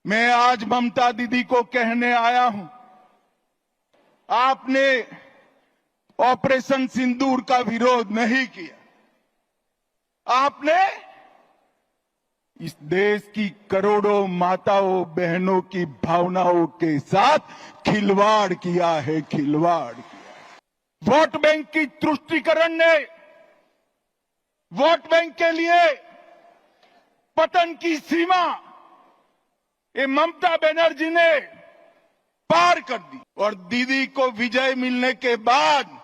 मैं आज ममता दीदी को कहने आया हूं, आपने ऑपरेशन सिंदूर का विरोध नहीं किया। आपने इस देश की करोड़ों माताओं बहनों की भावनाओं के साथ खिलवाड़ किया है, खिलवाड़ किया। वोट बैंक की तुष्टीकरण ने वोट बैंक के लिए पतन की सीमा ये ममता बनर्जी ने पार कर दी और दीदी को विजय मिलने के बाद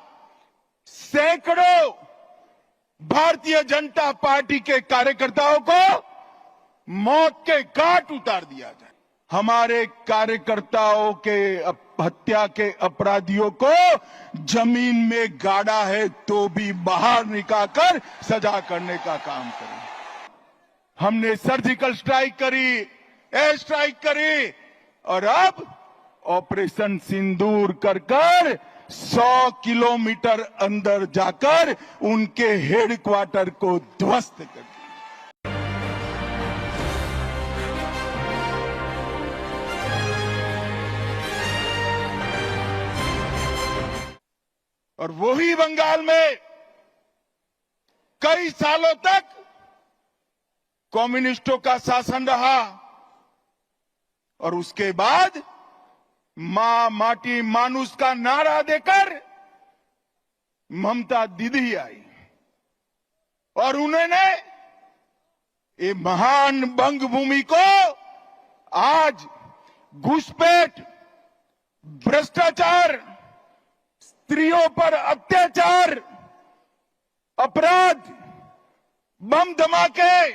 सैकड़ों भारतीय जनता पार्टी के कार्यकर्ताओं को मौत के घाट उतार दिया जाए। हमारे कार्यकर्ताओं के हत्या के अपराधियों को जमीन में गाड़ा है तो भी बाहर निकालकर सजा करने का काम करें। हमने सर्जिकल स्ट्राइक करी, एयर स्ट्राइक करी और अब ऑपरेशन सिंदूर कर 100 किलोमीटर अंदर जाकर उनके हेडक्वार्टर को ध्वस्त कर दिया। और वही बंगाल में कई सालों तक कम्युनिस्टों का शासन रहा और उसके बाद मां माटी मानुष का नारा देकर ममता दीदी आई और उन्होंने ये महान बंग भूमि को आज घुसपैठ, भ्रष्टाचार, स्त्रियों पर अत्याचार, अपराध, बम धमाके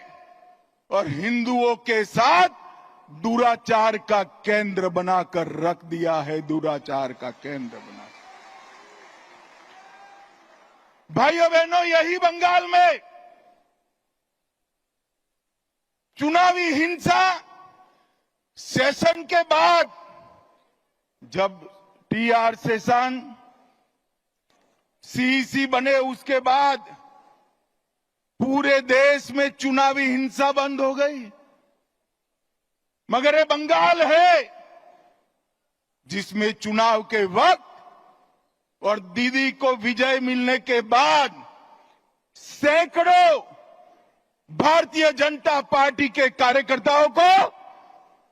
और हिंदुओं के साथ दुराचार का केंद्र बनाकर रख दिया है, दुराचार का केंद्र बना। भाइयों बहनों, यही बंगाल में चुनावी हिंसा सेशन के बाद जब टीआर सेशन सीईसी बने उसके बाद पूरे देश में चुनावी हिंसा बंद हो गई। मगर ये बंगाल है जिसमें चुनाव के वक्त और दीदी को विजय मिलने के बाद सैकड़ों भारतीय जनता पार्टी के कार्यकर्ताओं को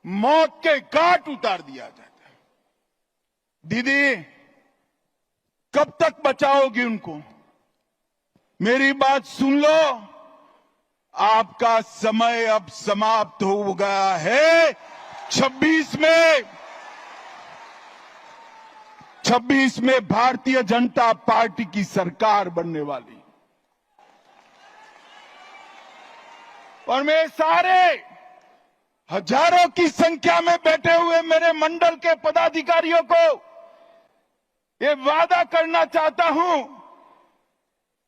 मौत के घाट उतार दिया जाता है। दीदी, कब तक बचाओगी उनको? मेरी बात सुन लो, आपका समय अब समाप्त हो गया है। 26 में भारतीय जनता पार्टी की सरकार बनने वाली और मैं सारे हजारों की संख्या में बैठे हुए मेरे मंडल के पदाधिकारियों को ये वादा करना चाहता हूं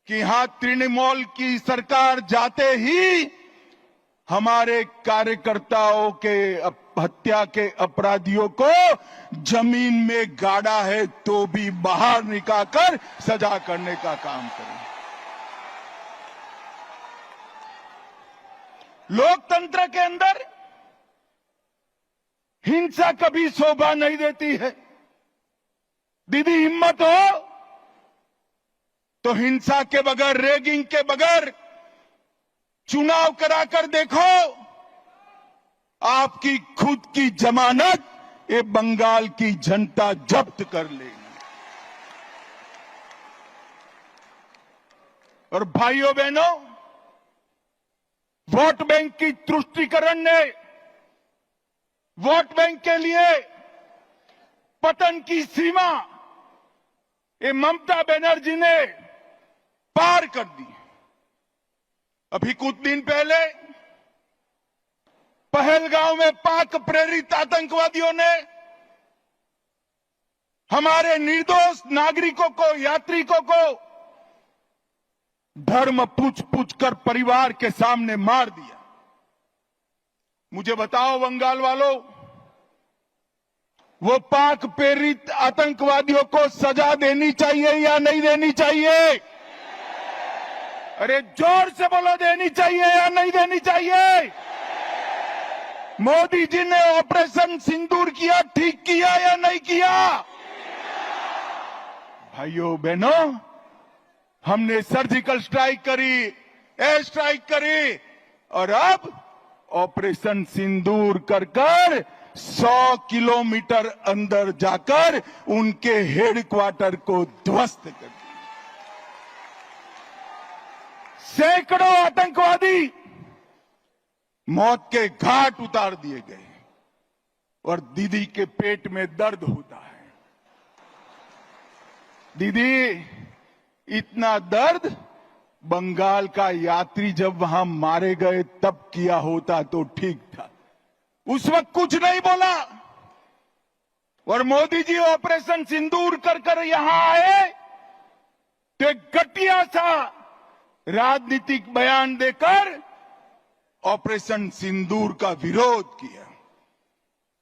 कि यहां तृणमूल की सरकार जाते ही हमारे कार्यकर्ताओं के हत्या के अपराधियों को जमीन में गाड़ा है तो भी बाहर निकालकर सजा करने का काम करें। लोकतंत्र के अंदर हिंसा कभी शोभा नहीं देती है। दीदी, हिम्मत हो तो हिंसा के बगैर, रैगिंग के बगैर चुनाव कराकर देखो। आपकी खुद की जमानत ये बंगाल की जनता जब्त कर लेगी। और भाइयों बहनों, वोट बैंक की तुष्टीकरण ने वोट बैंक के लिए पतन की सीमा ये ममता बनर्जी ने पार कर दी। अभी कुछ दिन पहले पहलगांव में पाक प्रेरित आतंकवादियों ने हमारे निर्दोष नागरिकों को, यात्रिकों को धर्म पूछ कर परिवार के सामने मार दिया। मुझे बताओ बंगाल वालों, वो पाक प्रेरित आतंकवादियों को सजा देनी चाहिए या नहीं देनी चाहिए? अरे जोर से बोलो, देनी चाहिए या नहीं देनी चाहिए? मोदी जी ने ऑपरेशन सिंदूर किया, ठीक किया या नहीं किया? भाइयों बहनों, हमने सर्जिकल स्ट्राइक करी, एयर स्ट्राइक करी, और अब ऑपरेशन सिंदूर कर 100 किलोमीटर अंदर जाकर उनके हेडक्वार्टर को ध्वस्त कर दिया। सैकड़ों आतंकवादी मौत के घाट उतार दिए गए, और दीदी के पेट में दर्द होता है। दीदी, इतना दर्द बंगाल का यात्री जब वहां मारे गए तब किया होता तो ठीक था, उस वक्त कुछ नहीं बोला। और मोदी जी ऑपरेशन सिंदूर कर यहां आए तो एक घटिया सा राजनीतिक बयान देकर ऑपरेशन सिंदूर का विरोध किया।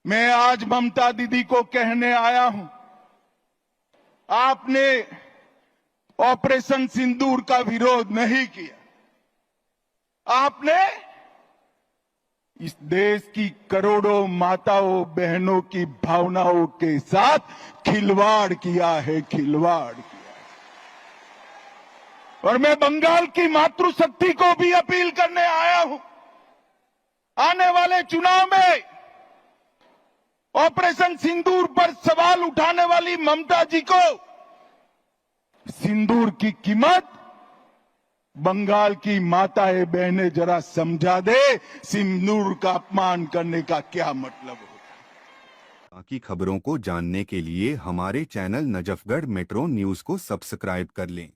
मैं आज ममता दीदी को कहने आया हूं, आपने ऑपरेशन सिंदूर का विरोध नहीं किया, आपने इस देश की करोड़ों माताओं बहनों की भावनाओं के साथ खिलवाड़ किया है, खिलवाड़ किया है। और मैं बंगाल की मातृशक्ति को भी अपील करने आया हूं, आने वाले चुनाव में ऑपरेशन सिंदूर पर सवाल उठाने वाली ममता जी को सिंदूर की कीमत बंगाल की माताएं बहनें जरा समझा दे, सिंदूर का अपमान करने का क्या मतलब होता है। बाकी खबरों को जानने के लिए हमारे चैनल नजफगढ़ मेट्रो न्यूज को सब्सक्राइब कर लें।